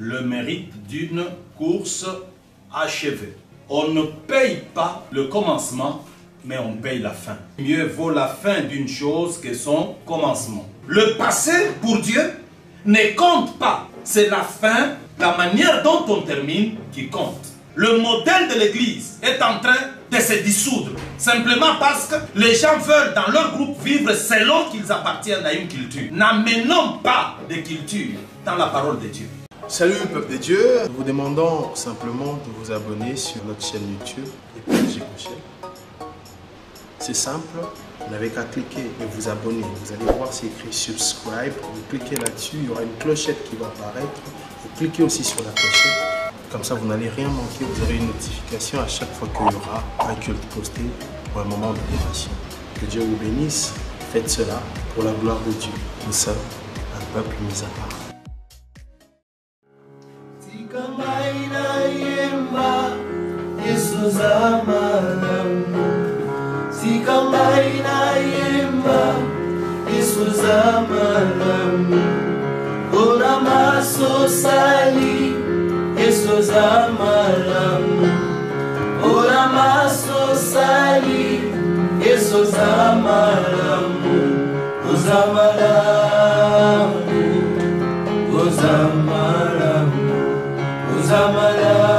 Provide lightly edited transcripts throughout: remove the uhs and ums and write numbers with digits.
le mérite d'une course achevée. On ne paye pas le commencement, mais on paye la fin. Mieux vaut la fin d'une chose que son commencement. Le passé, pour Dieu, ne compte pas. C'est la fin, la manière dont on termine qui compte. Le modèle de l'Église est en train de se dissoudre. Simplement parce que les gens veulent dans leur groupe vivre selon qu'ils appartiennent à une culture. N'amenons pas de culture dans la parole de Dieu. Salut peuple de Dieu, nous vous demandons simplement de vous abonner sur notre chaîne YouTube J. Michel. C'est simple, vous n'avez qu'à cliquer et vous abonner. Vous allez voir c'est écrit subscribe, vous cliquez là-dessus, il y aura une clochette qui va apparaître. Vous cliquez aussi sur la clochette, comme ça vous n'allez rien manquer, vous aurez une notification à chaque fois qu'il y aura un culte posté pour un moment de dévotion. Que Dieu vous bénisse, faites cela pour la gloire de Dieu. Nous sommes un peuple mis à part. Ora maso sali, Jesus amalamu. Ora maso sali, Jesus amalamu. Uzamalamu, uzamalamu, uzamalamu,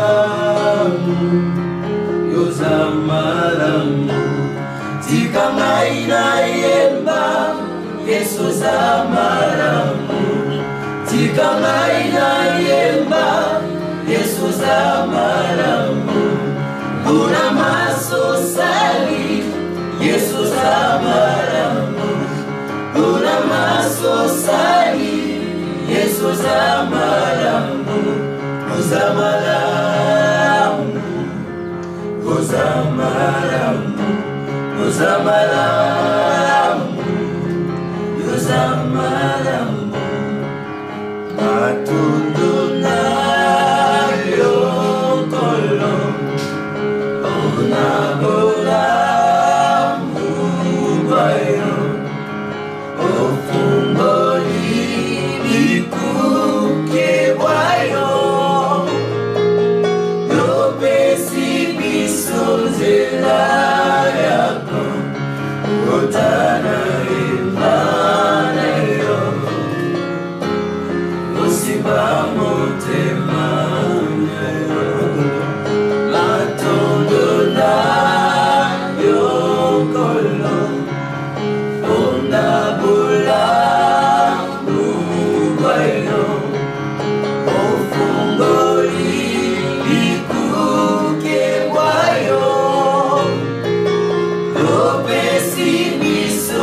uzamalamu. Tika maina yemba, Jesus amalamu. Tika maina yemba, Jesus amalamu. Una maso sali, Jesus amalamu. Una maso sali, Jesus amalamu. Uzamalamu, uzamalamu, uzamalamu, uzamalamu. Matundu nayo kolo, onabolamu bayo, ofumboli likuke bayo, yopesi biso nzela yako, otana imana yo. Motema Matondo na yokolo Onda bula Mubayo Ofungoli Ikuke wayo Lopesi miso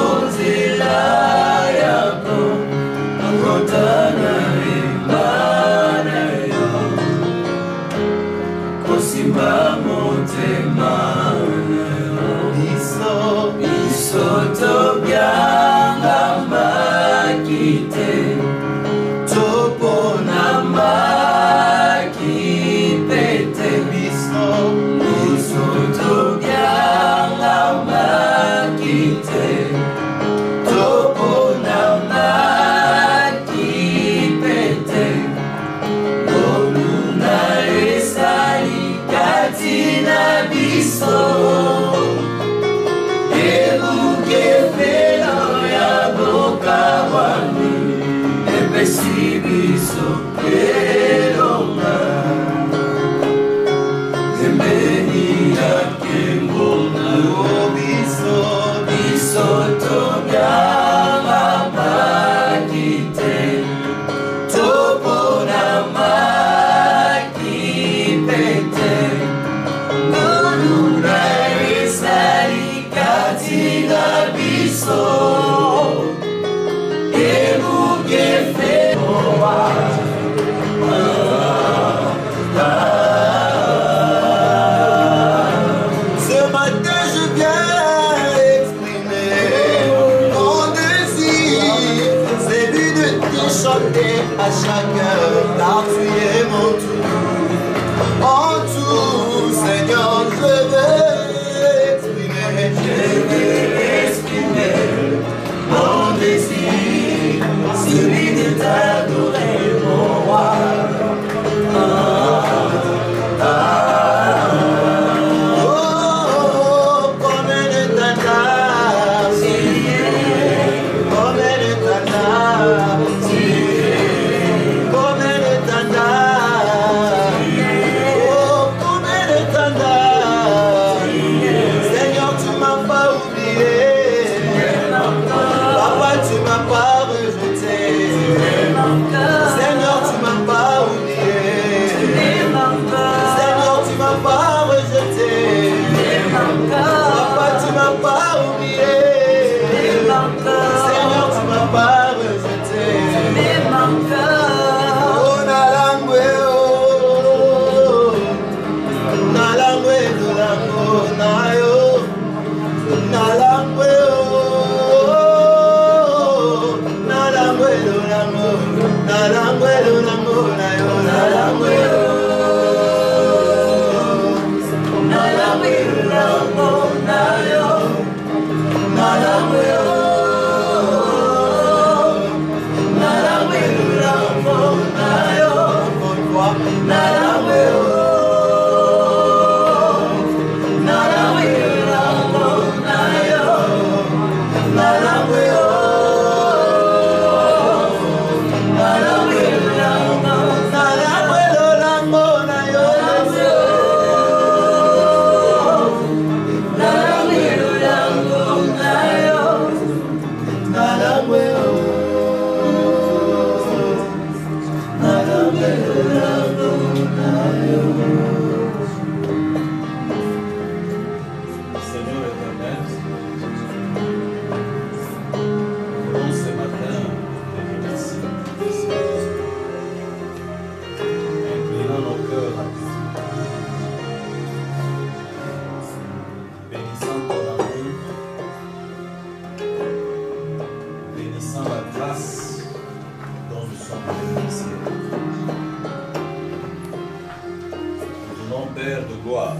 Père de gloire,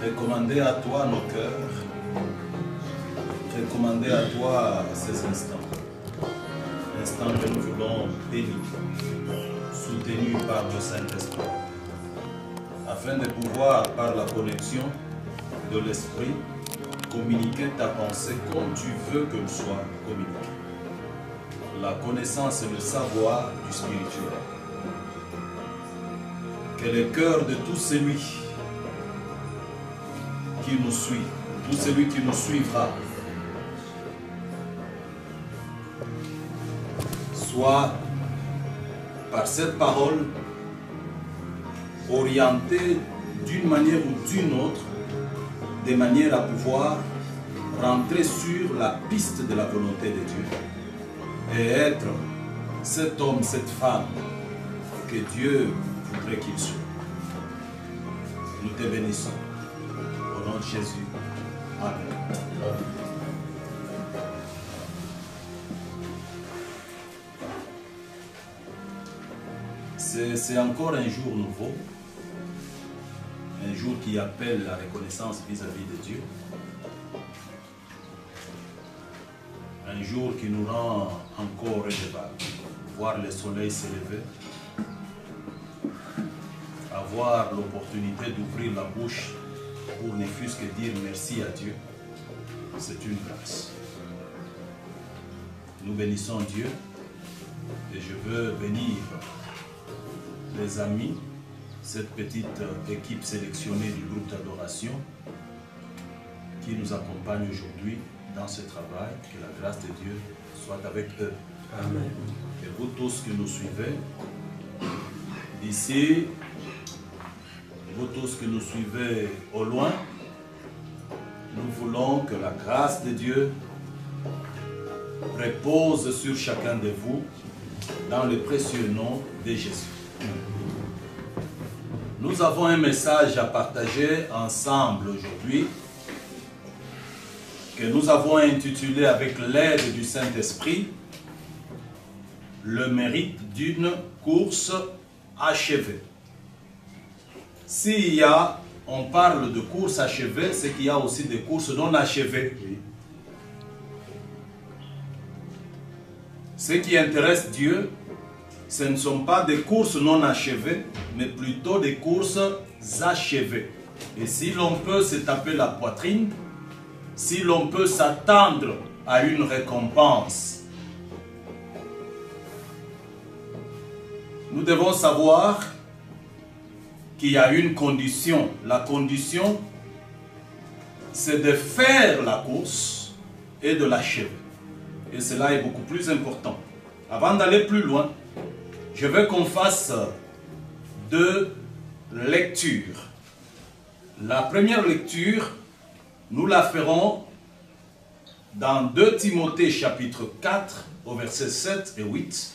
recommander à toi nos cœurs, recommander à toi ces instants. Instants que nous voulons bénir, soutenus par le Saint-Esprit, afin de pouvoir, par la connexion de l'Esprit, communiquer ta pensée comme tu veux qu'elle soit communiquée. La connaissance et le savoir du spirituel. Que le cœur de tout celui qui nous suit, tout celui qui nous suivra, soit par cette parole orienté d'une manière ou d'une autre, de manière à pouvoir rentrer sur la piste de la volonté de Dieu et être cet homme, cette femme que Dieu voudrait qu'il soit. Nous te bénissons. Au nom de Jésus. Amen. C'est encore un jour nouveau, un jour qui appelle la reconnaissance vis-à-vis de Dieu, un jour qui nous rend encore redevables, voir le soleil se lever, avoir l'opportunité d'ouvrir la bouche pour ne fût-ce que dire merci à Dieu, c'est une grâce. Nous bénissons Dieu et je veux bénir les amis, cette petite équipe sélectionnée du groupe d'adoration qui nous accompagne aujourd'hui dans ce travail. Que la grâce de Dieu soit avec eux. Amen. Et vous tous qui nous suivez, d'ici, vous tous qui nous suivez au loin, nous voulons que la grâce de Dieu repose sur chacun de vous dans le précieux nom de Jésus. Nous avons un message à partager ensemble aujourd'hui que nous avons intitulé avec l'aide du Saint-Esprit le mérite d'une course achevée. On parle de course achevée, c'est qu'il y a aussi des courses non achevées. Ce qui intéresse Dieu, ce ne sont pas des courses non achevées, mais plutôt des courses achevées. Et si l'on peut se taper la poitrine, si l'on peut s'attendre à une récompense, nous devons savoir qu'il y a une condition. La condition, c'est de faire la course et de l'achever. Et cela est beaucoup plus important. Avant d'aller plus loin, je veux qu'on fasse deux lectures. La première lecture, nous la ferons dans 2 Timothée chapitre 4 au verset 7 et 8.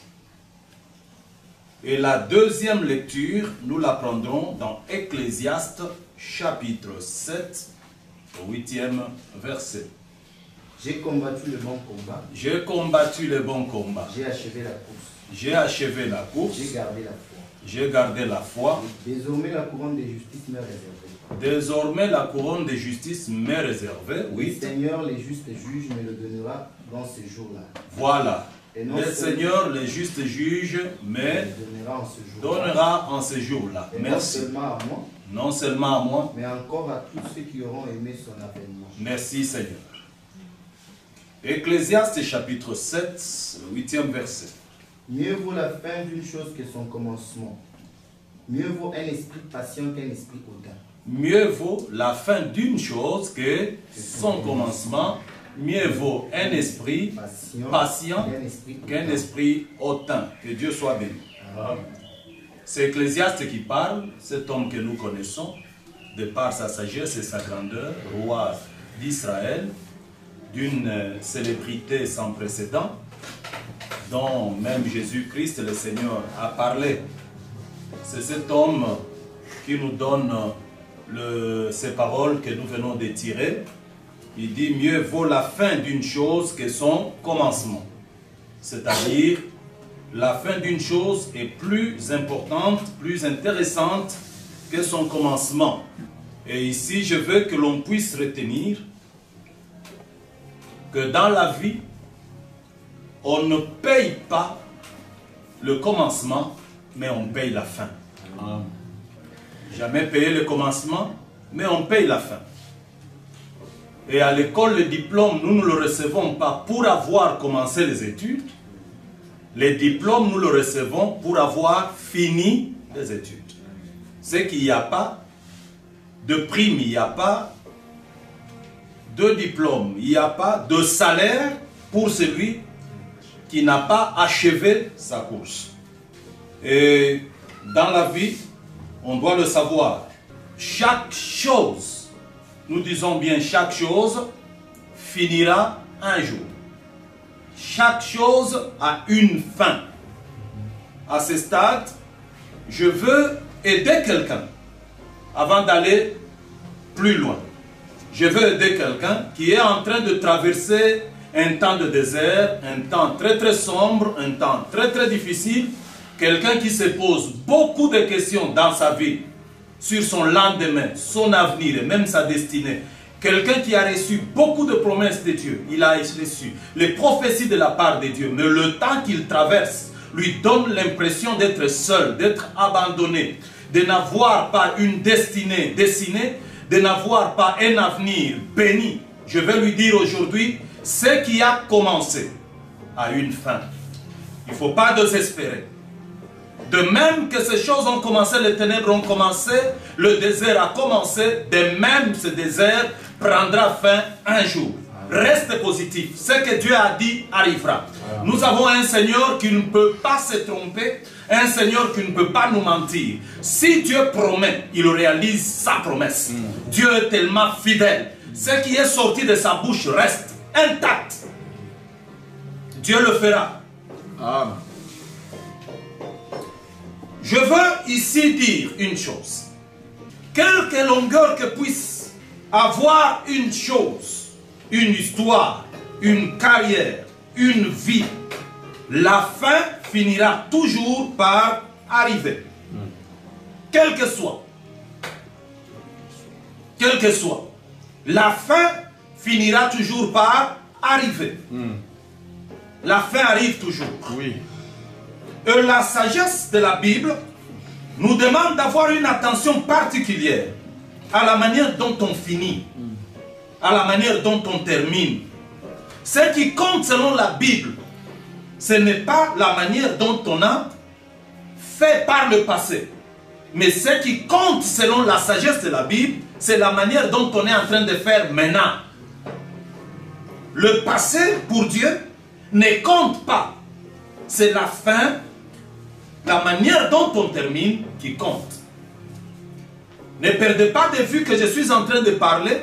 Et la deuxième lecture, nous la prendrons dans Ecclésiaste chapitre 7 au 8e verset. J'ai combattu le bon combat. J'ai combattu le bon combat. J'ai achevé la course. J'ai achevé la course. J'ai gardé la foi. J'ai gardé la foi. Désormais, la couronne de justice m'est réservée. Désormais, la couronne de justice m'est réservée. Oui. Le Seigneur, les justes juges, me le donnera dans ces jours-là. Voilà. Et non Le seulement- Seigneur, les justes juges, me donnera en ce jour-là. donnera en ce jour-là. Et non Merci. seulement à moi, Non seulement à moi, mais encore à tous ceux qui auront aimé son avènement. merci Seigneur. Ecclésiaste chapitre 7, le 8e verset. Mieux vaut la fin d'une chose que son commencement. Mieux vaut un esprit patient qu'un esprit hautain. Mieux vaut la fin d'une chose que son commencement. Mieux vaut un esprit patient qu'un esprit hautain. Que Dieu soit béni. C'est Ecclésiaste qui parle, cet homme que nous connaissons, de par sa sagesse et sa grandeur, roi d'Israël, d'une célébrité sans précédent, dont même Jésus-Christ, le Seigneur, a parlé. C'est cet homme qui nous donne ces paroles que nous venons de tirer. Il dit, mieux vaut la fin d'une chose que son commencement. C'est-à-dire, la fin d'une chose est plus importante, plus intéressante que son commencement. Et ici, je veux que l'on puisse retenir que dans la vie, on ne paye pas le commencement, mais on paye la fin. Jamais payer le commencement, mais on paye la fin. Et à l'école, le diplôme, nous ne le recevons pas pour avoir commencé les études. Les diplômes, nous le recevons pour avoir fini les études. C'est qu'il n'y a pas de prime, il n'y a pas de diplôme, il n'y a pas de salaire pour celui qui n'a pas achevé sa course. Et dans la vie, on doit le savoir. Chaque chose, nous disons bien chaque chose, finira un jour. Chaque chose a une fin. À ce stade, je veux aider quelqu'un avant d'aller plus loin. Je veux aider quelqu'un qui est en train de traverser un temps de désert, un temps très très sombre, un temps très très difficile. Quelqu'un qui se pose beaucoup de questions dans sa vie sur son lendemain, son avenir et même sa destinée. Quelqu'un qui a reçu beaucoup de promesses de Dieu. Il a reçu les prophéties de la part de Dieu. Mais le temps qu'il traverse lui donne l'impression d'être seul, d'être abandonné, de n'avoir pas une destinée dessinée, de n'avoir pas un avenir béni. Je vais lui dire aujourd'hui, ce qui a commencé a une fin. Il ne faut pas désespérer. De même que ces choses ont commencé, les ténèbres ont commencé, le désert a commencé, de même ce désert prendra fin un jour. Reste positif. Ce que Dieu a dit arrivera. Nous avons un Seigneur qui ne peut pas se tromper, un Seigneur qui ne peut pas nous mentir. Si Dieu promet, il réalise sa promesse. Dieu est tellement fidèle. Ce qui est sorti de sa bouche reste intact. Dieu le fera. Amen. Je veux ici dire une chose. Quelque longueur que puisse avoir une chose, une histoire, une carrière, une vie, la fin finira toujours par arriver. Quel que soit. Quel que soit. La fin finira toujours par arriver. La fin arrive toujours. Oui. Et la sagesse de la Bible nous demande d'avoir une attention particulière à la manière dont on finit, à la manière dont on termine. Ce qui compte selon la Bible, ce n'est pas la manière dont on a fait par le passé. Mais ce qui compte selon la sagesse de la Bible, c'est la manière dont on est en train de faire maintenant. Le passé, pour Dieu, ne compte pas. C'est la fin, la manière dont on termine qui compte. Ne perdez pas de vue que je suis en train de parler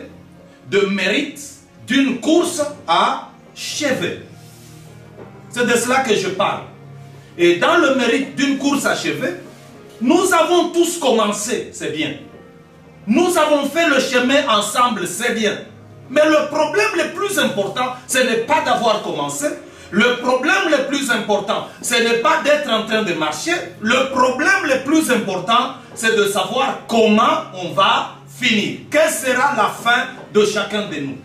de mérite d'une course achevée. C'est de cela que je parle. Et dans le mérite d'une course achevée, nous avons tous commencé, c'est bien. Nous avons fait le chemin ensemble, c'est bien. Mais le problème le plus important, ce n'est pas d'avoir commencé. Le problème le plus important, ce n'est pas d'être en train de marcher. Le problème le plus important, c'est de savoir comment on va finir. Quelle sera la fin de chacun de nous?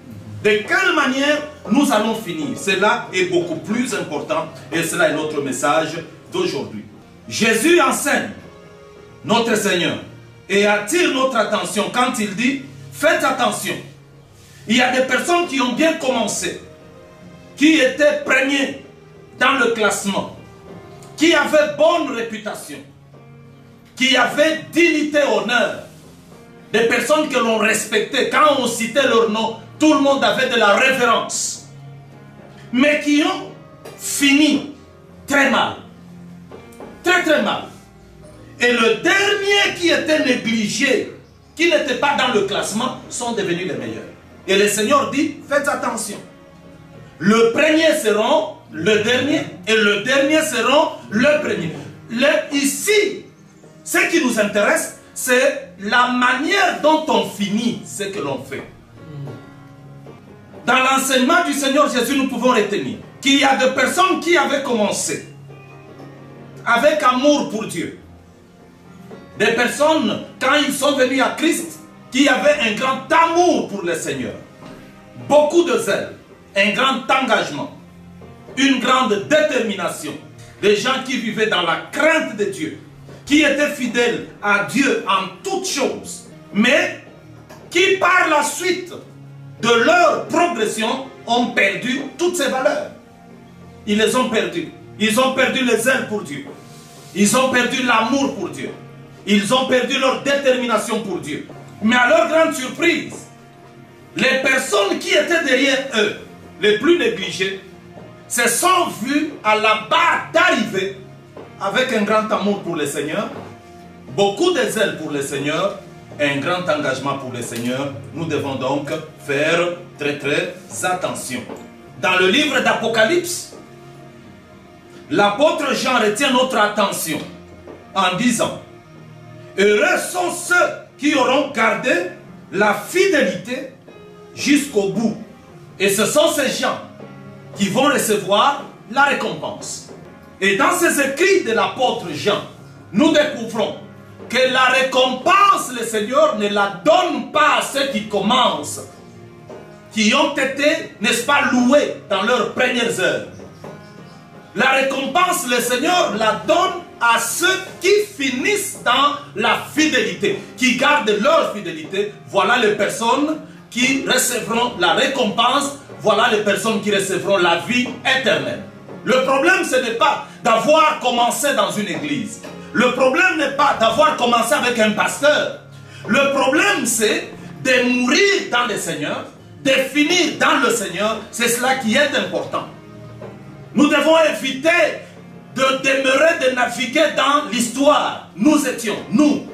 De quelle manière nous allons finir? Cela est beaucoup plus important et cela est notre message d'aujourd'hui. Jésus enseigne, notre Seigneur, et attire notre attention quand il dit « Faites attention ». Il y a des personnes qui ont bien commencé, qui étaient premiers dans le classement, qui avaient bonne réputation, qui avaient dignité, honneur, des personnes que l'on respectait. Quand on citait leur nom, tout le monde avait de la révérence, mais qui ont fini très mal, très très mal. Et le dernier qui était négligé, qui n'était pas dans le classement, sont devenus les meilleurs. Et le Seigneur dit, faites attention. Le premier seront le dernier et le dernier seront le premier. Ici, ce qui nous intéresse, c'est la manière dont on finit ce que l'on fait. Dans l'enseignement du Seigneur Jésus, nous pouvons retenir qu'il y a des personnes qui avaient commencé avec amour pour Dieu. des personnes, quand ils sont venus à Christ, qui avaient un grand amour pour le Seigneur, beaucoup de zèle, un grand engagement, une grande détermination. Des gens qui vivaient dans la crainte de Dieu, qui étaient fidèles à Dieu en toutes choses, mais qui par la suite de leur progression ont perdu toutes ces valeurs. Ils les ont perdues. Ils ont perdu le zèle pour Dieu. Ils ont perdu l'amour pour Dieu. Ils ont perdu leur détermination pour Dieu. Mais à leur grande surprise, les personnes qui étaient derrière eux, les plus négligées, se sont vues à la barre d'arrivée avec un grand amour pour le Seigneur, beaucoup de zèle pour le Seigneur, un grand engagement pour le Seigneur. Nous devons donc faire très attention. Dans le livre d'Apocalypse, l'apôtre Jean retient notre attention en disant: heureux sont ceux qui auront gardé la fidélité jusqu'au bout. Et ce sont ces gens qui vont recevoir la récompense. Et dans ces écrits de l'apôtre Jean, nous découvrons que la récompense, le Seigneur ne la donne pas à ceux qui commencent, qui ont été, n'est-ce pas, loués dans leurs premières heures. La récompense, le Seigneur la donne à ceux qui finissent dans la fidélité, qui gardent leur fidélité. Voilà les personnes qui recevront la récompense, voilà les personnes qui recevront la vie éternelle. Le problème, ce n'est pas d'avoir commencé dans une église. Le problème n'est pas d'avoir commencé avec un pasteur. Le problème, c'est de mourir dans le Seigneur, de finir dans le Seigneur. C'est cela qui est important. Nous devons éviter de demeurer, de naviguer dans l'histoire. Nous étions, nous.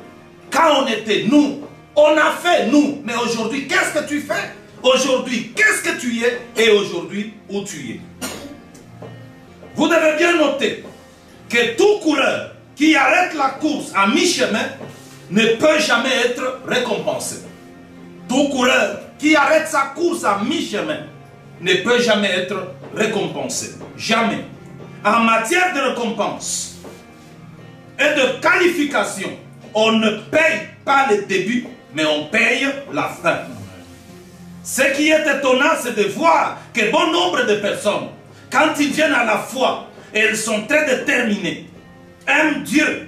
Quand on était, nous. On a fait, nous. Mais aujourd'hui, qu'est-ce que tu fais? Aujourd'hui, qu'est-ce que tu es? Et aujourd'hui, où tu es? Vous devez bien noter que tout coureur qui arrête la course à mi-chemin ne peut jamais être récompensé. Tout coureur qui arrête sa course à mi-chemin ne peut jamais être récompensé. Jamais. En matière de récompense et de qualification, on ne paye pas le début, mais on paye la fin. Ce qui est étonnant, c'est de voir que bon nombre de personnes, quand ils viennent à la foi, elles sont très déterminées, aiment Dieu,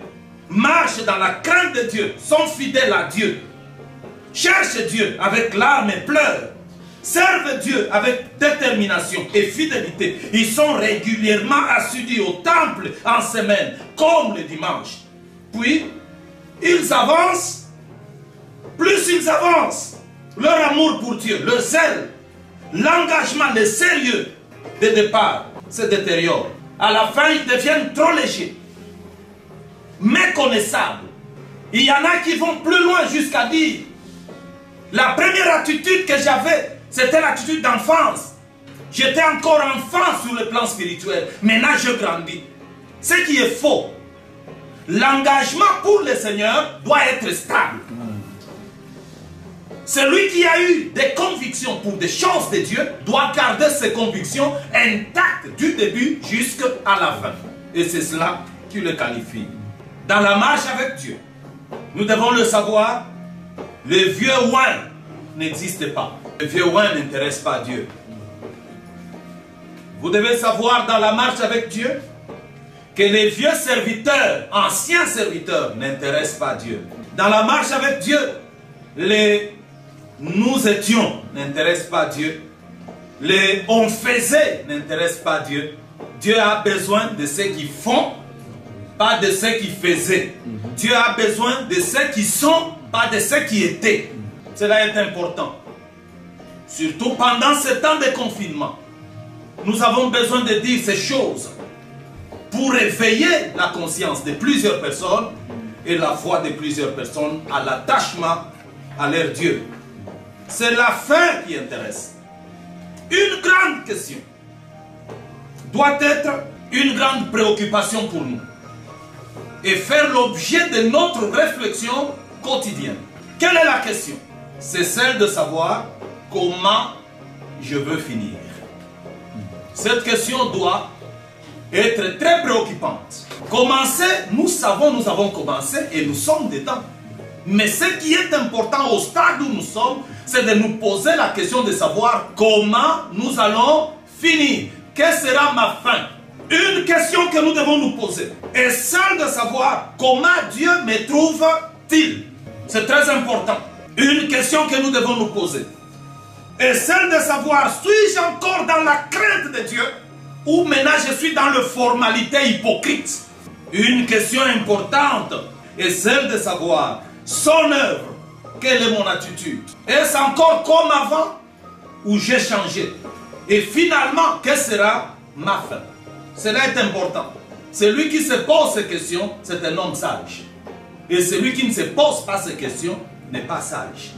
marchent dans la crainte de Dieu, sont fidèles à Dieu, cherchent Dieu avec larmes et pleurs, servent Dieu avec détermination et fidélité. Ils sont régulièrement assidus au temple en semaine, comme le dimanche. Puis, ils avancent, plus ils avancent, leur amour pour Dieu, le zèle, l'engagement, le sérieux de départ se détériore. À la fin, ils deviennent trop légers, méconnaissables. Il y en a qui vont plus loin jusqu'à dire: la première attitude que j'avais, c'était l'attitude d'enfance. J'étais encore enfant sur le plan spirituel. Maintenant, je grandis. Ce qui est faux. L'engagement pour le Seigneur doit être stable. Celui qui a eu des convictions pour des choses de Dieu doit garder ses convictions intactes du début jusqu'à la fin. Et c'est cela qui le qualifie. Dans la marche avec Dieu, nous devons le savoir, le vieux oin n'existe pas. Le vieux oin n'intéresse pas Dieu. Vous devez savoir dans la marche avec Dieu que les vieux serviteurs, anciens serviteurs, n'intéressent pas Dieu. Dans la marche avec Dieu, les nous étions n'intéresse pas Dieu. Les on faisait n'intéresse pas Dieu. Dieu a besoin de ceux qui font, pas de ceux qui faisaient. Dieu a besoin de ceux qui sont, pas de ceux qui étaient. Cela est important. Surtout pendant ce temps de confinement. Nous avons besoin de dire ces choses pour éveiller la conscience de plusieurs personnes et la foi de plusieurs personnes à l'attachement à leur Dieu. C'est la fin qui intéresse. Une grande question doit être une grande préoccupation pour nous et faire l'objet de notre réflexion quotidienne. Quelle est la question? C'est celle de savoir comment je veux finir. Cette question doit être très préoccupante. Commencer, nous savons, nous avons commencé et nous sommes dedans. Mais ce qui est important au stade où nous sommes, c'est de nous poser la question de savoir comment nous allons finir. Quelle sera ma fin? Une question que nous devons nous poser est celle de savoir comment Dieu me trouve-t-il. C'est très important. Une question que nous devons nous poser est celle de savoir, suis-je encore dans la crainte de Dieu ou maintenant je suis dans la formalité hypocrite? Une question importante est celle de savoir son œuvre, quelle est mon attitude? Est-ce encore comme avant ou j'ai changé? Et finalement, quelle sera ma fin? Cela est important. Celui qui se pose ces questions, c'est un homme sage. Et celui qui ne se pose pas ces questions n'est pas sage.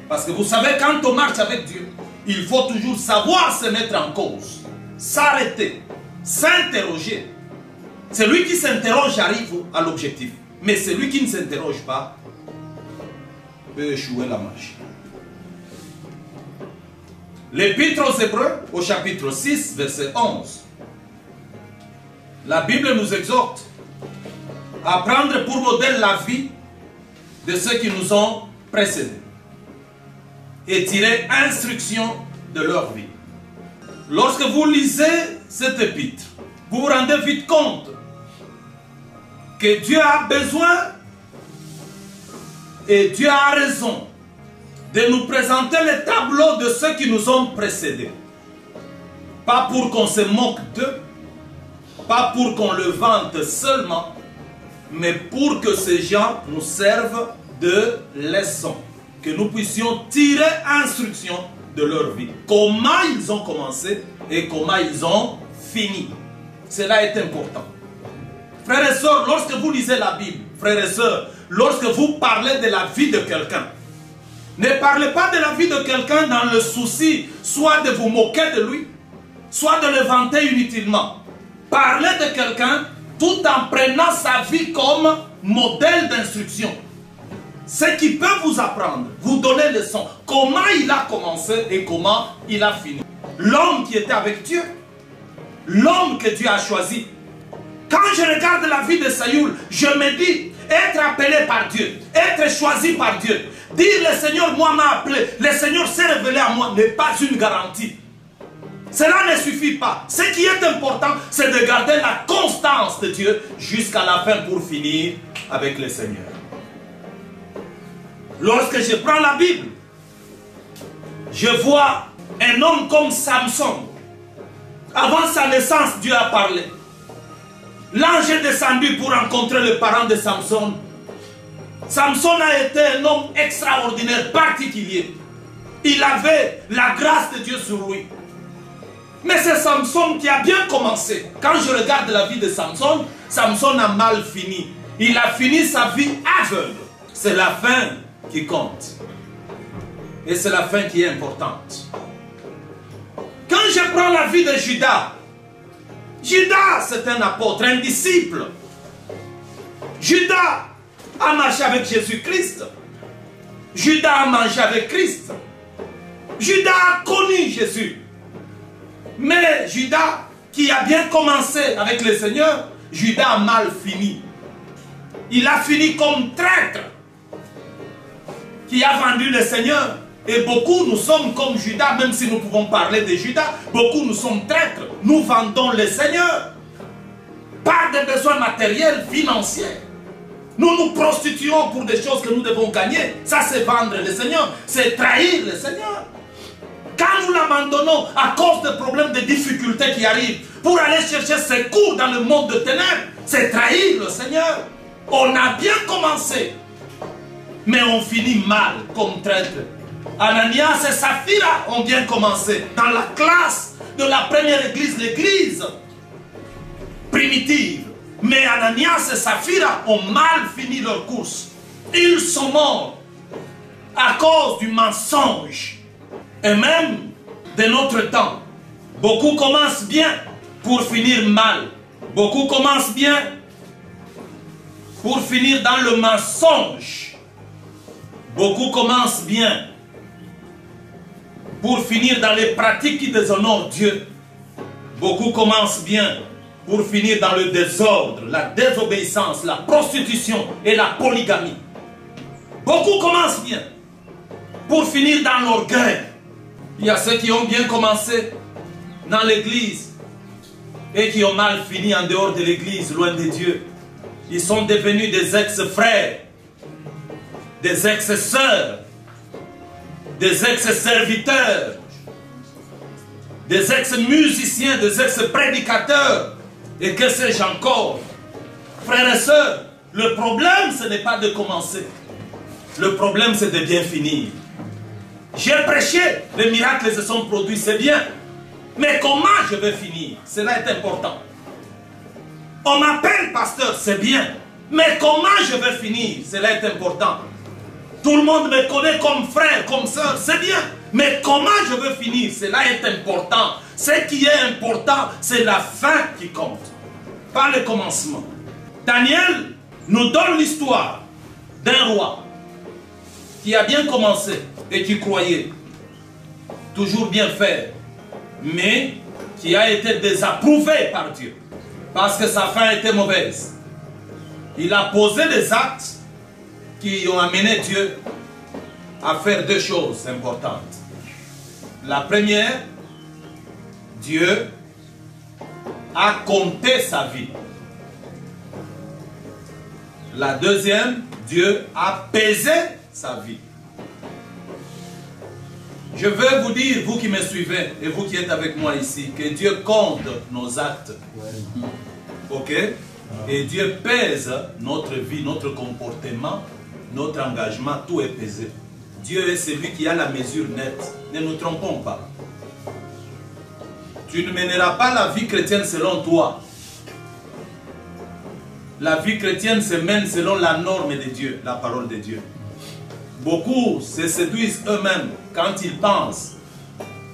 Parce que vous savez, quand on marche avec Dieu, il faut toujours savoir se mettre en cause, s'arrêter, s'interroger. Celui qui s'interroge arrive à l'objectif. Mais celui qui ne s'interroge pas peut échouer la marche. L'Épître aux Hébreux, au chapitre 6, verset 11. La Bible nous exhorte à prendre pour modèle la vie de ceux qui nous ont précédés et tirer instruction de leur vie. Lorsque vous lisez cet épître, vous vous rendez vite compte que Dieu a besoin et Dieu a raison de nous présenter le tableau de ceux qui nous ont précédés. Pas pour qu'on se moque d'eux, pas pour qu'on le vante seulement, mais pour que ces gens nous servent de leçon, que nous puissions tirer instruction de leur vie. Comment ils ont commencé et comment ils ont fini. Cela est important. Frères et sœurs, lorsque vous lisez la Bible, frères et sœurs, lorsque vous parlez de la vie de quelqu'un, ne parlez pas de la vie de quelqu'un dans le souci soit de vous moquer de lui, soit de le vanter inutilement. Parlez de quelqu'un tout en prenant sa vie comme modèle d'instruction. Ce qui peut vous apprendre, vous donner leçon, comment il a commencé et comment il a fini. L'homme qui était avec Dieu, l'homme que Dieu a choisi. Quand je regarde la vie de Saül, je me dis, être appelé par Dieu, être choisi par Dieu, dire le Seigneur, moi m'a appelé, le Seigneur s'est révélé à moi, n'est pas une garantie. Cela ne suffit pas. Ce qui est important, c'est de garder la constance de Dieu jusqu'à la fin pour finir avec le Seigneur. Lorsque je prends la Bible, je vois un homme comme Samson. Avant sa naissance, Dieu a parlé. L'ange est descendu pour rencontrer le parent de Samson. Samson a été un homme extraordinaire, particulier. Il avait la grâce de Dieu sur lui. Mais c'est Samson qui a bien commencé. Quand je regarde la vie de Samson, Samson a mal fini. Il a fini sa vie aveugle. C'est la fin qui compte. Et c'est la fin qui est importante. Quand je prends la vie de Judas, Judas c'est un apôtre, un disciple. Judas a marché avec Jésus-Christ. Judas a mangé avec Christ. Judas a connu Jésus. Mais Judas, qui a bien commencé avec le Seigneur, Judas a mal fini. Il a fini comme traître qui a vendu le Seigneur. Et beaucoup, nous sommes comme Judas, même si nous pouvons parler de Judas, beaucoup nous sommes traîtres. Nous vendons le Seigneur par des besoins matériels, financiers. Nous nous prostituons pour des choses que nous devons gagner. Ça, c'est vendre le Seigneur, c'est trahir le Seigneur. Quand nous l'abandonnons à cause de problèmes, de difficultés qui arrivent, pour aller chercher secours dans le monde de ténèbres, c'est trahir le Seigneur. On a bien commencé, mais on finit mal comme traître. Ananias et Saphira ont bien commencé dans la classe de la première église, l'église primitive. Mais Ananias et Saphira ont mal fini leur course. Ils sont morts à cause du mensonge. Et même de notre temps, beaucoup commencent bien pour finir mal. Beaucoup commencent bien pour finir dans le mensonge. Beaucoup commencent bien pour finir dans les pratiques qui déshonorent Dieu. Beaucoup commencent bien pour finir dans le désordre, la désobéissance, la prostitution et la polygamie. Beaucoup commencent bien pour finir dans l'orgueil. Il y a ceux qui ont bien commencé dans l'église et qui ont mal fini en dehors de l'église, loin de Dieu. Ils sont devenus des ex-frères, des ex-sœurs, des ex-serviteurs, des ex-musiciens, des ex-prédicateurs, et que sais-je encore. Frères et sœurs, le problème, ce n'est pas de commencer. Le problème, c'est de bien finir. J'ai prêché, les miracles se sont produits, c'est bien. Mais comment je vais finir? Cela est important. On m'appelle pasteur, c'est bien. Mais comment je vais finir? Cela est important. Tout le monde me connaît comme frère, comme soeur, c'est bien. Mais comment je veux finir? Cela est important. Ce qui est important, c'est la fin qui compte, pas le commencement. Daniel nous donne l'histoire d'un roi qui a bien commencé et qui croyait toujours bien faire, mais qui a été désapprouvé par Dieu parce que sa fin était mauvaise. Il a posé des actes qui ont amené Dieu à faire deux choses importantes. La première, Dieu a compté sa vie. La deuxième, Dieu a pesé sa vie. Je veux vous dire, vous qui me suivez et vous qui êtes avec moi ici, que Dieu compte nos actes. Ok? Et Dieu pèse notre vie, notre comportement, notre engagement, tout est pesé. Dieu est celui qui a la mesure nette. Ne nous trompons pas. Tu ne mèneras pas la vie chrétienne selon toi. La vie chrétienne se mène selon la norme de Dieu, la parole de Dieu. Beaucoup se séduisent eux-mêmes quand ils pensent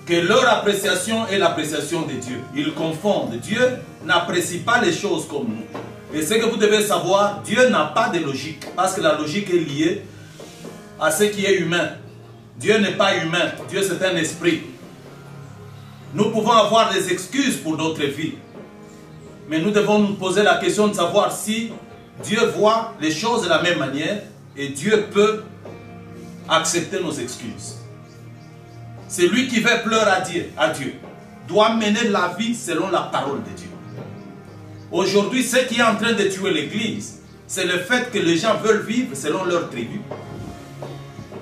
que leur appréciation est l'appréciation de Dieu. Ils confondent. Dieu n'apprécie pas les choses comme nous. Et ce que vous devez savoir, Dieu n'a pas de logique. Parce que la logique est liée à ce qui est humain. Dieu n'est pas humain. Dieu c'est un esprit. Nous pouvons avoir des excuses pour notre vie. Mais nous devons nous poser la question de savoir si Dieu voit les choses de la même manière et Dieu peut accepter nos excuses. C'est lui qui fait pleurer à Dieu doit mener la vie selon la parole de Dieu. Aujourd'hui, ce qui est en train de tuer l'Église, c'est le fait que les gens veulent vivre selon leur tribu,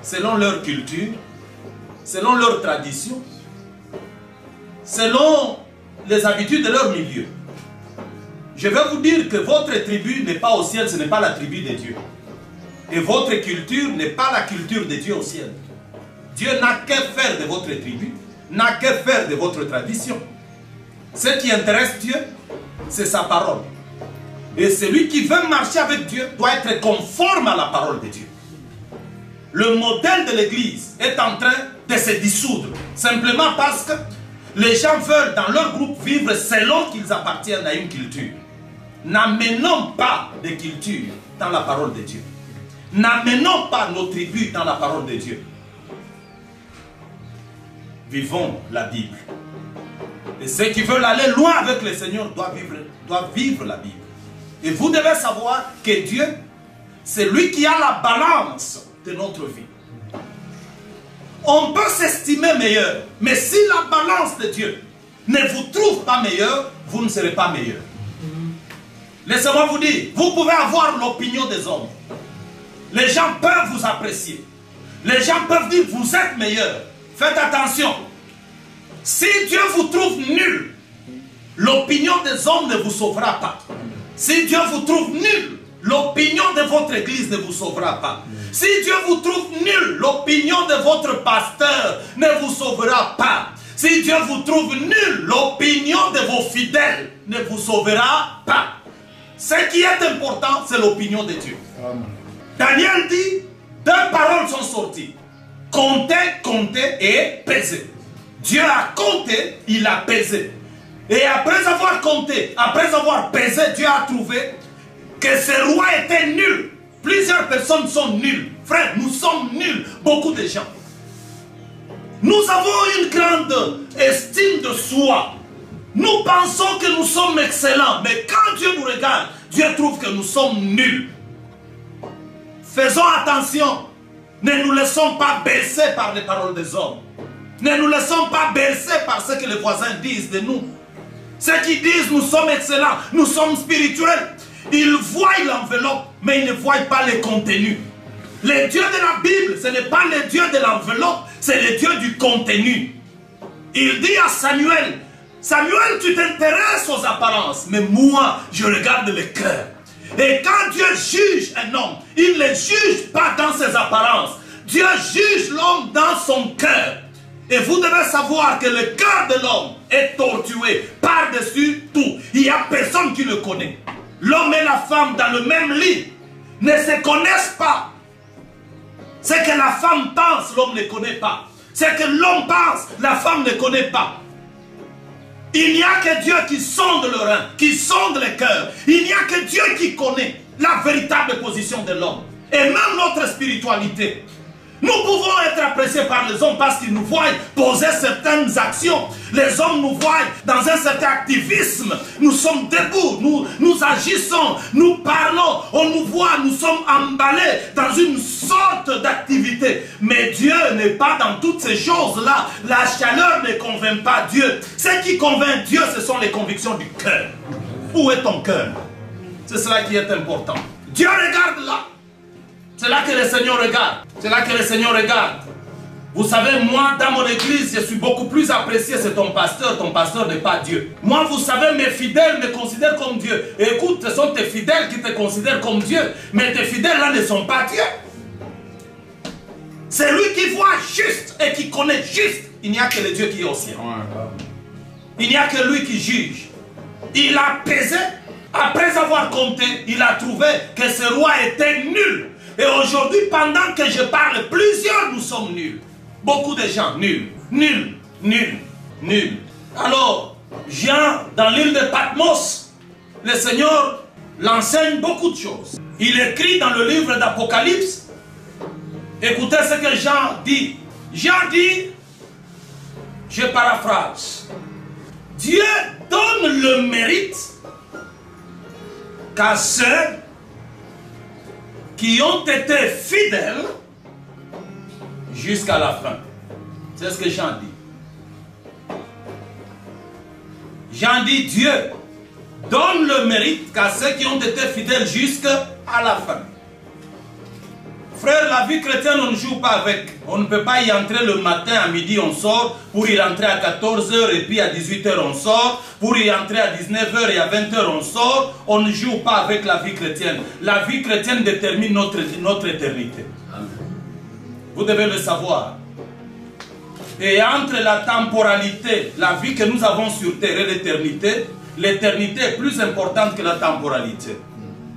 selon leur culture, selon leur tradition, selon les habitudes de leur milieu. Je vais vous dire que votre tribu n'est pas au ciel, ce n'est pas la tribu de Dieu. Et votre culture n'est pas la culture de Dieu au ciel. Dieu n'a qu'à faire de votre tribu, n'a qu'à faire de votre tradition. Ce qui intéresse Dieu, c'est sa parole. Et celui qui veut marcher avec Dieu doit être conforme à la parole de Dieu. Le modèle de l'Église est en train de se dissoudre, simplement parce que les gens veulent dans leur groupe vivre selon qu'ils appartiennent à une culture. N'amenons pas de culture dans la parole de Dieu. N'amenons pas nos tribus dans la parole de Dieu. Vivons la Bible. Et ceux qui veulent aller loin avec le Seigneur doivent vivre la Bible. Et vous devez savoir que Dieu, c'est lui qui a la balance de notre vie. On peut s'estimer meilleur, mais si la balance de Dieu ne vous trouve pas meilleur, vous ne serez pas meilleur. Laissez-moi vous dire, vous pouvez avoir l'opinion des hommes. Les gens peuvent vous apprécier. Les gens peuvent dire vous êtes meilleur. Faites attention. Si Dieu vous trouve nul, l'opinion des hommes ne vous sauvera pas. Si Dieu vous trouve nul, l'opinion de votre église ne vous sauvera pas. Si Dieu vous trouve nul, l'opinion de votre pasteur ne vous sauvera pas. Si Dieu vous trouve nul, l'opinion de vos fidèles ne vous sauvera pas. Ce qui est important, c'est l'opinion de Dieu. Daniel dit, deux paroles sont sorties. Compter, compter et peser. Dieu a compté, il a pesé. Et après avoir compté, après avoir pesé, Dieu a trouvé que ce roi était nul. Plusieurs personnes sont nulles. Frère, nous sommes nuls, beaucoup de gens. Nous avons une grande estime de soi. Nous pensons que nous sommes excellents, mais quand Dieu nous regarde, Dieu trouve que nous sommes nuls. Faisons attention. Ne nous laissons pas bercer par les paroles des hommes. Ne nous laissons pas bercer par ce que les voisins disent de nous. Ceux qui disent nous sommes excellents, nous sommes spirituels. Ils voient l'enveloppe, mais ils ne voient pas le contenu. Le Dieu de la Bible, ce n'est pas le Dieu de l'enveloppe, c'est le Dieu du contenu. Il dit à Samuel, Samuel, tu t'intéresses aux apparences, mais moi, je regarde le cœur. Et quand Dieu juge un homme, il ne le juge pas dans ses apparences. Dieu juge l'homme dans son cœur. Et vous devez savoir que le cœur de l'homme est tortué par-dessus tout. Il n'y a personne qui le connaît. L'homme et la femme dans le même lit ne se connaissent pas. Ce que la femme pense, l'homme ne connaît pas. Ce que l'homme pense, la femme ne connaît pas. Il n'y a que Dieu qui sonde le rein, qui sonde le cœur. Il n'y a que Dieu qui connaît la véritable position de l'homme. Et même notre spiritualité. Nous pouvons être appréciés par les hommes parce qu'ils nous voient poser certaines actions. Les hommes nous voient dans un certain activisme. Nous sommes debout, nous agissons, nous parlons, on nous voit, nous sommes emballés dans une sorte d'activité. Mais Dieu n'est pas dans toutes ces choses-là. La chaleur ne convainc pas Dieu. Ce qui convainc Dieu, ce sont les convictions du cœur. Où est ton cœur? C'est cela qui est important. Dieu regarde là. C'est là que le Seigneur regarde. C'est là que le Seigneur regarde. Vous savez, moi, dans mon église, je suis beaucoup plus apprécié. C'est ton pasteur n'est pas Dieu. Moi, vous savez, mes fidèles me considèrent comme Dieu. Et écoute, ce sont tes fidèles qui te considèrent comme Dieu. Mais tes fidèles là ne sont pas Dieu. C'est lui qui voit juste et qui connaît juste. Il n'y a que le Dieu qui est au ciel. Il n'y a que lui qui juge. Il a pesé. Après avoir compté, il a trouvé que ce roi était nul. Et aujourd'hui, pendant que je parle, plusieurs nous sommes nuls. Beaucoup de gens nuls. Nuls, nuls, nuls. Alors, Jean, dans l'île de Patmos, le Seigneur l'enseigne beaucoup de choses. Il écrit dans le livre d'Apocalypse. Écoutez ce que Jean dit. Jean dit, je paraphrase, Dieu donne le mérite qu'à ceux qui ont été fidèles jusqu'à la fin. C'est ce que Jean dit. Jean dit, Dieu donne le mérite qu'à ceux qui ont été fidèles jusqu'à la fin. Frère, la vie chrétienne, on ne joue pas avec. On ne peut pas y entrer le matin, à midi, on sort. Pour y rentrer à 14 h et puis à 18 h, on sort. Pour y entrer à 19 h et à 20 h, on sort. On ne joue pas avec la vie chrétienne. La vie chrétienne détermine notre éternité. Amen. Vous devez le savoir. Et entre la temporalité, la vie que nous avons sur terre et l'éternité est plus importante que la temporalité.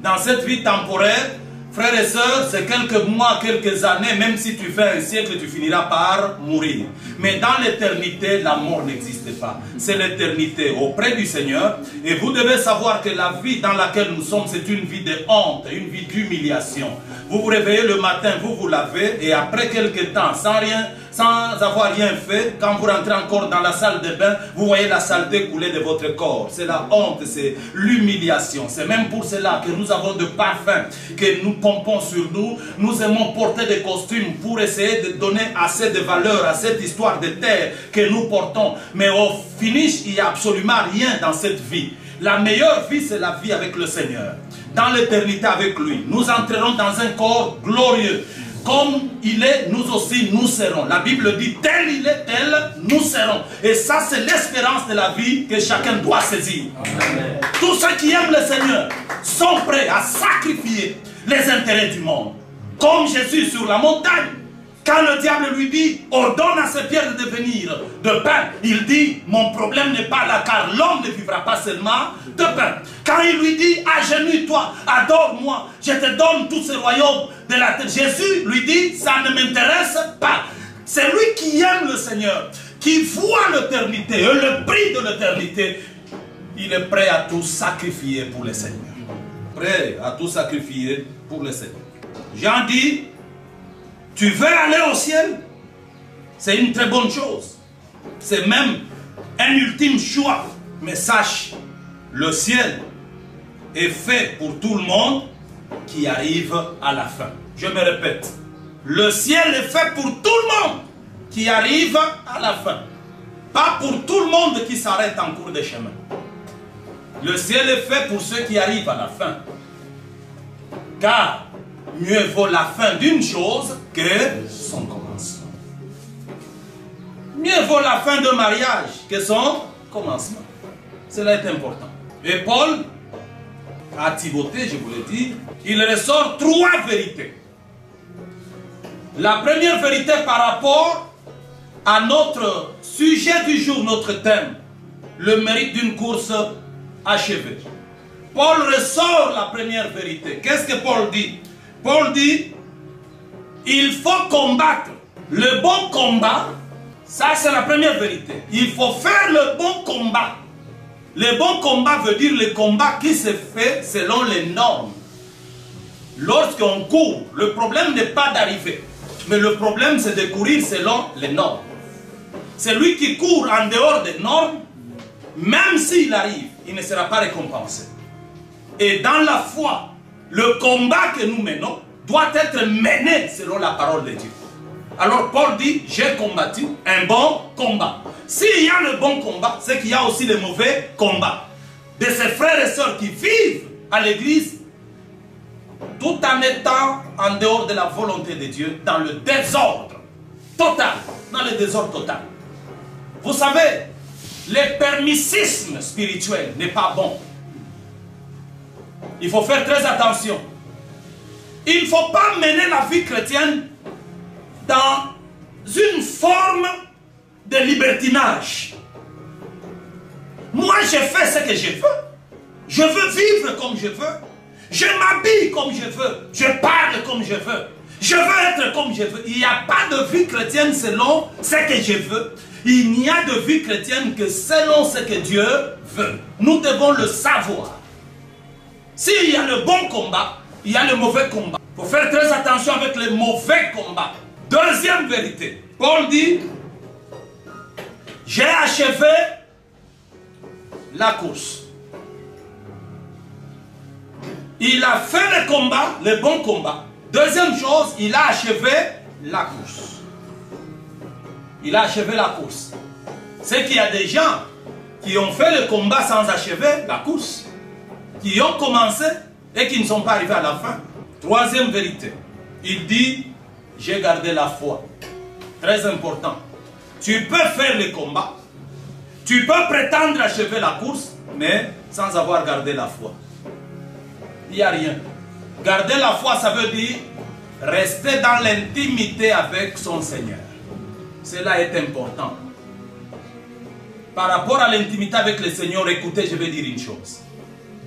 Dans cette vie temporaire, frères et sœurs, c'est quelques mois, quelques années, même si tu fais un siècle, tu finiras par mourir. Mais dans l'éternité, la mort n'existe pas. C'est l'éternité auprès du Seigneur. Et vous devez savoir que la vie dans laquelle nous sommes, c'est une vie de honte, une vie d'humiliation. Vous vous réveillez le matin, vous vous lavez, et après quelques temps, sans avoir rien fait, quand vous rentrez encore dans la salle de bain, vous voyez la saleté couler de votre corps. C'est la honte, c'est l'humiliation. C'est même pour cela que nous avons de parfums que nous pompons sur nous. Nous aimons porter des costumes pour essayer de donner assez de valeur à cette histoire de terre que nous portons. Mais au finish, il n'y a absolument rien dans cette vie. La meilleure vie, c'est la vie avec le Seigneur. Dans l'éternité avec lui, nous entrerons dans un corps glorieux. Comme il est, nous aussi, nous serons. La Bible dit, tel il est, tel nous serons. Et ça, c'est l'espérance de la vie que chacun doit saisir. Amen. Tous ceux qui aiment le Seigneur sont prêts à sacrifier les intérêts du monde. Comme Jésus sur la montagne. Quand le diable lui dit, ordonne à ces pierres de devenir de pain, il dit, mon problème n'est pas là, car l'homme ne vivra pas seulement de pain. Quand il lui dit, agenouille-toi, adore-moi, je te donne tous ces royaumes de la terre. Jésus lui dit, ça ne m'intéresse pas. C'est lui qui aime le Seigneur, qui voit l'éternité, et le prix de l'éternité. Il est prêt à tout sacrifier pour le Seigneur. Prêt à tout sacrifier pour le Seigneur. Jean dit, tu veux aller au ciel? C'est une très bonne chose. C'est même un ultime choix. Mais sache, le ciel est fait pour tout le monde qui arrive à la fin. Je me répète, le ciel est fait pour tout le monde qui arrive à la fin. Pas pour tout le monde qui s'arrête en cours de chemin. Le ciel est fait pour ceux qui arrivent à la fin. Car mieux vaut la fin d'une chose que son commencement. Mieux vaut la fin d'un mariage que son commencement. Cela est important. Et Paul, à Timothée, je vous l'ai dit, il ressort 3 vérités. La première vérité par rapport à notre sujet du jour, notre thème, le mérite d'une course achevée. Paul ressort la première vérité. Qu'est-ce que Paul dit? Paul dit, il faut combattre le bon combat. Ça, c'est la première vérité. Il faut faire le bon combat. Le bon combat veut dire le combat qui se fait selon les normes. Lorsqu'on court, le problème n'est pas d'arriver. Mais le problème, c'est de courir selon les normes. Celui qui court en dehors des normes, même s'il arrive, il ne sera pas récompensé. Et dans la foi, le combat que nous menons doit être mené selon la parole de Dieu. Alors Paul dit, j'ai combattu un bon combat. S'il y a le bon combat, c'est qu'il y a aussi le mauvais combat. De ces frères et sœurs qui vivent à l'église, tout en étant en dehors de la volonté de Dieu, dans le désordre total. Dans le désordre total. Vous savez, le permissisme spirituel n'est pas bon. Il faut faire très attention. Il ne faut pas mener la vie chrétienne dans une forme de libertinage. Moi, je fais ce que je veux. Je veux vivre comme je veux. Je m'habille comme je veux. Je parle comme je veux. Je veux être comme je veux. Il n'y a pas de vie chrétienne selon ce que je veux. Il n'y a de vie chrétienne que selon ce que Dieu veut. Nous devons le savoir. S'il y a le bon combat, il y a le mauvais combat. Il faut faire très attention avec les mauvais combats. Deuxième vérité. Paul dit, j'ai achevé la course. Il a fait le combat, le bon combat. Deuxième chose, il a achevé la course. Il a achevé la course. C'est qu'il y a des gens qui ont fait le combat sans achever la course. Qui ont commencé et qui ne sont pas arrivés à la fin. Troisième vérité. Il dit, j'ai gardé la foi. Très important. Tu peux faire le combat. Tu peux prétendre achever la course, mais sans avoir gardé la foi. Il n'y a rien. Garder la foi, ça veut dire rester dans l'intimité avec son Seigneur. Cela est important. Par rapport à l'intimité avec le Seigneur, écoutez, je vais dire une chose.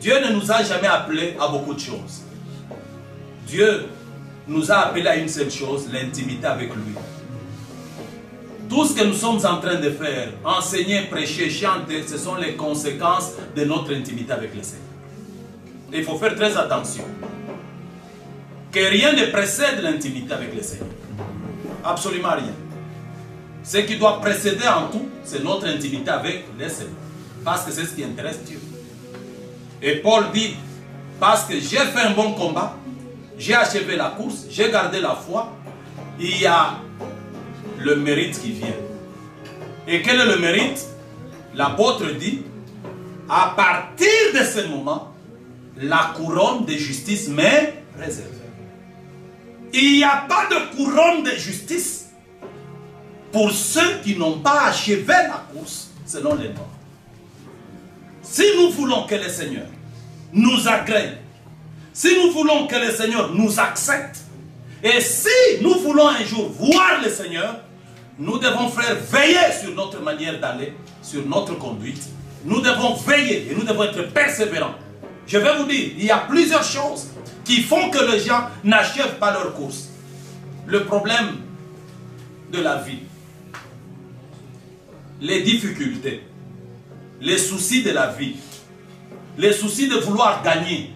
Dieu ne nous a jamais appelés à beaucoup de choses. Dieu nous a appelés à une seule chose, l'intimité avec lui. Tout ce que nous sommes en train de faire, enseigner, prêcher, chanter, ce sont les conséquences de notre intimité avec le Seigneur. Et il faut faire très attention. Que rien ne précède l'intimité avec le Seigneur. Absolument rien. Ce qui doit précéder en tout, c'est notre intimité avec le Seigneur. Parce que c'est ce qui intéresse Dieu. Et Paul dit, parce que j'ai fait un bon combat, j'ai achevé la course, j'ai gardé la foi, il y a le mérite qui vient. Et quel est le mérite? L'apôtre dit, à partir de ce moment, la couronne de justice m'est réservée. Il n'y a pas de couronne de justice pour ceux qui n'ont pas achevé la course selon les normes. Si nous voulons que le Seigneur nous agrée, si nous voulons que le Seigneur nous accepte, et si nous voulons un jour voir le Seigneur, nous devons, frères, veiller sur notre manière d'aller, sur notre conduite. Nous devons veiller et nous devons être persévérants. Je vais vous dire, il y a plusieurs choses qui font que les gens n'achèvent pas leur course. Le problème de la vie, les difficultés, les soucis de la vie, les soucis de vouloir gagner,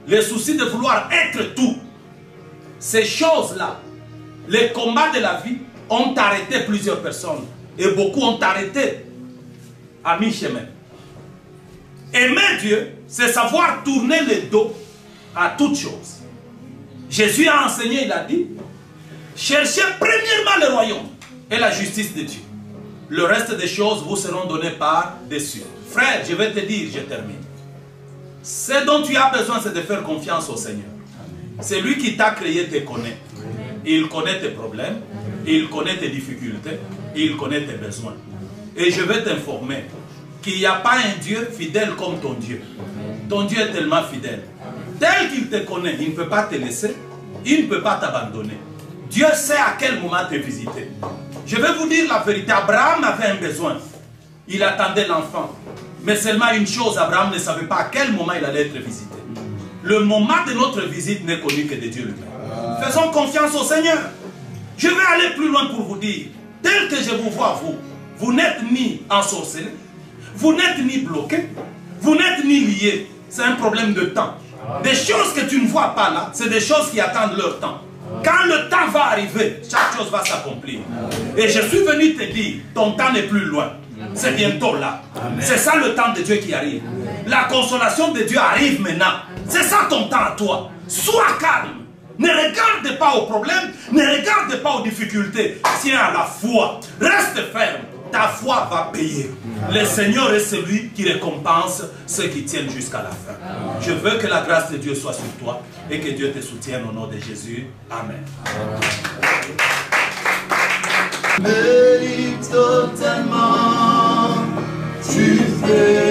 les soucis de vouloir être tout. Ces choses-là, les combats de la vie ont arrêté plusieurs personnes. Et beaucoup ont arrêté à mi-chemin. Aimer Dieu, c'est savoir tourner le dos à toutes choses. Jésus a enseigné, il a dit, cherchez premièrement le royaume et la justice de Dieu. Le reste des choses vous seront données par-dessus. Frère, je vais te dire, je termine. Ce dont tu as besoin, c'est de faire confiance au Seigneur. C'est lui qui t'a créé, te connaît. Il connaît tes problèmes, il connaît tes difficultés, il connaît tes besoins. Et je vais t'informer qu'il n'y a pas un Dieu fidèle comme ton Dieu. Ton Dieu est tellement fidèle. Tel qu'il te connaît, il ne peut pas te laisser, il ne peut pas t'abandonner. Dieu sait à quel moment te visiter. Je vais vous dire la vérité, Abraham avait un besoin. Il attendait l'enfant. Mais seulement une chose, Abraham ne savait pas à quel moment il allait être visité. Le moment de notre visite n'est connu que de Dieu lui-même. Faisons confiance au Seigneur. Je vais aller plus loin pour vous dire, tel que je vous vois, vous n'êtes ni ensorcelé, vous n'êtes ni bloqué, vous n'êtes ni lié. C'est un problème de temps. Des choses que tu ne vois pas là, c'est des choses qui attendent leur temps. Quand le temps va arriver, chaque chose va s'accomplir. Et je suis venu te dire, ton temps n'est plus loin. C'est bientôt là. C'est ça le temps de Dieu qui arrive. La consolation de Dieu arrive maintenant. C'est ça ton temps à toi. Sois calme. Ne regarde pas aux problèmes, ne regarde pas aux difficultés. Tiens à la foi. Reste ferme. Ta foi va payer. Le Seigneur est celui qui récompense ceux qui tiennent jusqu'à la fin. Je veux que la grâce de Dieu soit sur toi et que Dieu te soutienne au nom de Jésus. Amen. Me livre totalement, tu fais